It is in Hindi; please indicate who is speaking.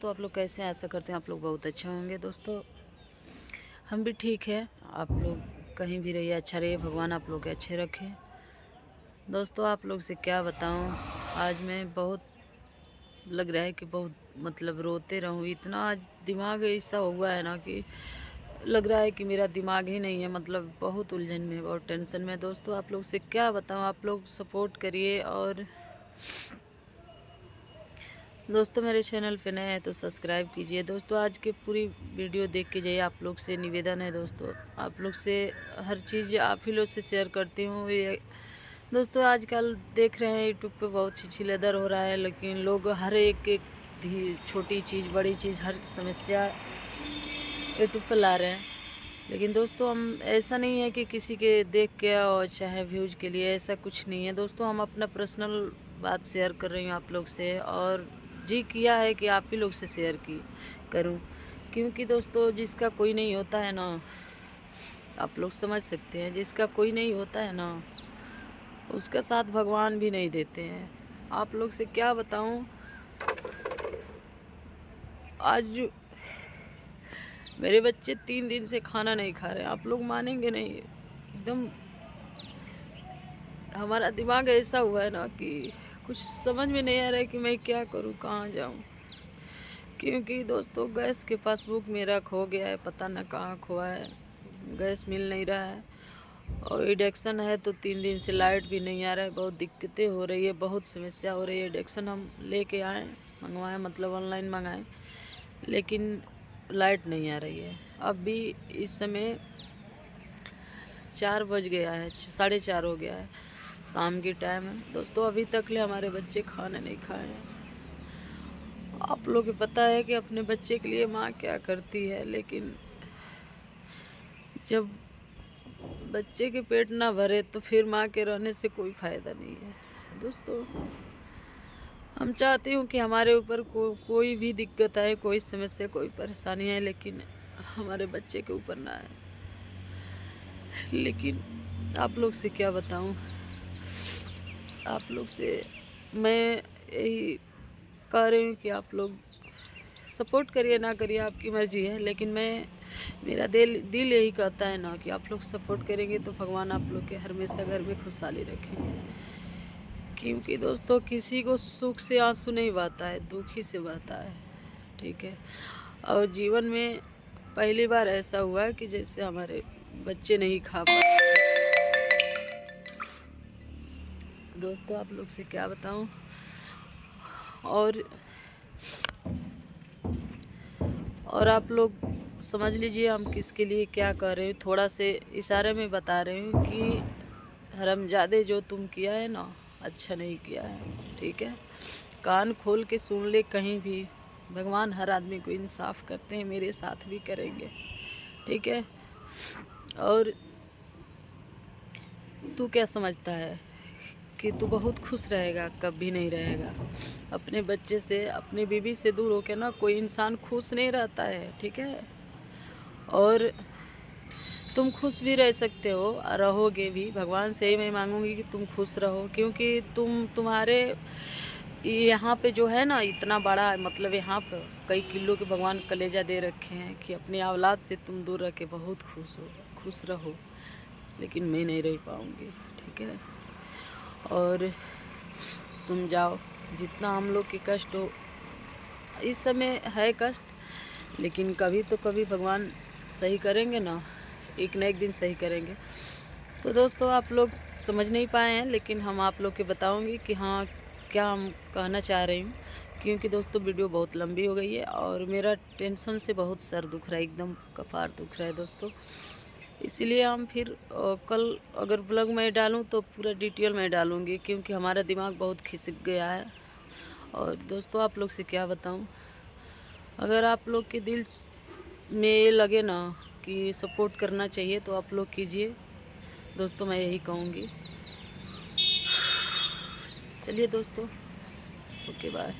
Speaker 1: दोस्तों, आप लोग कैसे हैं? आशा करते हैं आप लोग बहुत अच्छे होंगे। दोस्तों हम भी ठीक है। आप लोग कहीं भी रहिए, अच्छा रहिए, भगवान आप लोग के अच्छे रखें। दोस्तों आप लोग से क्या बताऊं, आज मैं बहुत लग रहा है कि बहुत मतलब रोते रहूं। इतना आज दिमाग ऐसा हुआ है ना कि लग रहा है कि मेरा दिमाग ही नहीं है। मतलब बहुत उलझन में, बहुत टेंशन में। दोस्तों आप लोग से क्या बताऊं, आप लोग सपोर्ट करिए। और दोस्तों मेरे चैनल पे नए हैं तो सब्सक्राइब कीजिए। दोस्तों आज की पूरी वीडियो देख के जाइए। आप लोग से निवेदन है दोस्तों, आप लोग से हर चीज़ आप ही लोग से शेयर करती हूँ। ये दोस्तों आजकल देख रहे हैं यूट्यूब पे बहुत छिछलेदर हो रहा है, लेकिन लोग हर एक छोटी चीज़ बड़ी चीज़ हर समस्या यूट्यूब पर ला रहे हैं। लेकिन दोस्तों हम ऐसा नहीं है कि किसी के देख के और चाहे व्यूज़ के लिए, ऐसा कुछ नहीं है। दोस्तों हम अपना पर्सनल बात शेयर कर रही हूँ आप लोग से, और जी किया है कि आप ही लोग से शेयर करूं, क्योंकि दोस्तों जिसका कोई नहीं होता है ना, आप लोग समझ सकते हैं, जिसका कोई नहीं होता है ना उसका साथ भगवान भी नहीं देते हैं। आप लोग से क्या बताऊं, आज मेरे बच्चे 3 दिन से खाना नहीं खा रहे। आप लोग मानेंगे नहीं, एकदम हमारा दिमाग ऐसा हुआ है ना कि कुछ समझ में नहीं आ रहा है कि मैं क्या करूं, कहाँ जाऊं। क्योंकि दोस्तों गैस के पासबुक मेरा खो गया है, पता न कहाँ खोआ है। गैस मिल नहीं रहा है, और इंडक्शन है तो 3 दिन से लाइट भी नहीं आ रहा है। बहुत दिक्कतें हो रही है, बहुत समस्या हो रही है। इंडक्शन हम लेके आए, मंगवाएं, मतलब ऑनलाइन मंगाएं, लेकिन लाइट नहीं आ रही है। अब भी इस समय 4 बज गया है, 4:30 हो गया है, शाम की टाइम है। दोस्तों अभी तक ले हमारे बच्चे खाना नहीं खाए हैं। आप लोग को पता है कि अपने बच्चे के लिए माँ क्या करती है, लेकिन जब बच्चे के पेट ना भरे तो फिर माँ के रहने से कोई फ़ायदा नहीं है। दोस्तों हम चाहते हूँ कि हमारे ऊपर कोई भी दिक्कत आए, कोई समस्या, कोई परेशानी आए, लेकिन हमारे बच्चे के ऊपर ना आए। लेकिन आप लोग से क्या बताऊँ, आप लोग से मैं यही कह रही हूँ कि आप लोग सपोर्ट करिए, ना करिए आपकी मर्ज़ी है, लेकिन मेरा दिल यही कहता है ना कि आप लोग सपोर्ट करेंगे तो भगवान आप लोग के हमेशा घर में खुशहाली रखेंगे। क्योंकि दोस्तों किसी को सुख से आंसू नहीं बहता है, दुख ही से बहता है, ठीक है। और जीवन में पहली बार ऐसा हुआ है कि जैसे हमारे बच्चे नहीं खा पाए। दोस्तों आप लोग से क्या बताऊं, और आप लोग समझ लीजिए हम किसके लिए क्या कर रहे हैं। थोड़ा से इशारे में बता रहे हूँ कि हरामजादे जो तुम किया है ना, अच्छा नहीं किया है, ठीक है। कान खोल के सुन ले कहीं भी, भगवान हर आदमी को इंसाफ करते हैं, मेरे साथ भी करेंगे, ठीक है। और तू क्या समझता है कि तू बहुत खुश रहेगा? कभी नहीं रहेगा। अपने बच्चे से, अपनी बीवी से दूर होकर ना कोई इंसान खुश नहीं रहता है, ठीक है। और तुम खुश भी रह सकते हो, रहोगे भी। भगवान से ही मैं मांगूंगी कि तुम खुश रहो, क्योंकि तुम्हारे यहाँ पे जो है ना इतना बड़ा, मतलब यहाँ पर कई किलो के भगवान कलेजा दे रखे हैं कि अपनी औलाद से तुम दूर रह के बहुत खुश रहो। लेकिन मैं नहीं रह पाऊँगी, ठीक है। और तुम जाओ, जितना हम लोग के कष्ट हो इस समय है कष्ट, लेकिन कभी तो कभी भगवान सही करेंगे ना, एक न एक दिन सही करेंगे। तो दोस्तों आप लोग समझ नहीं पाए हैं, लेकिन हम आप लोग के बताऊंगी कि हाँ क्या हम कहना चाह रही हूँ। क्योंकि दोस्तों वीडियो बहुत लंबी हो गई है और मेरा टेंशन से बहुत सर दुख रहा है, एकदम कपार दुख रहा है दोस्तों। इसीलिए हम फिर कल अगर ब्लॉग में डालूँ तो पूरा डिटेल में डालूँगी, क्योंकि हमारा दिमाग बहुत खिसक गया है। और दोस्तों आप लोग से क्या बताऊँ, अगर आप लोग के दिल में ये लगे ना कि सपोर्ट करना चाहिए तो आप लोग कीजिए। दोस्तों मैं यही कहूँगी। चलिए दोस्तों, ओके बाय।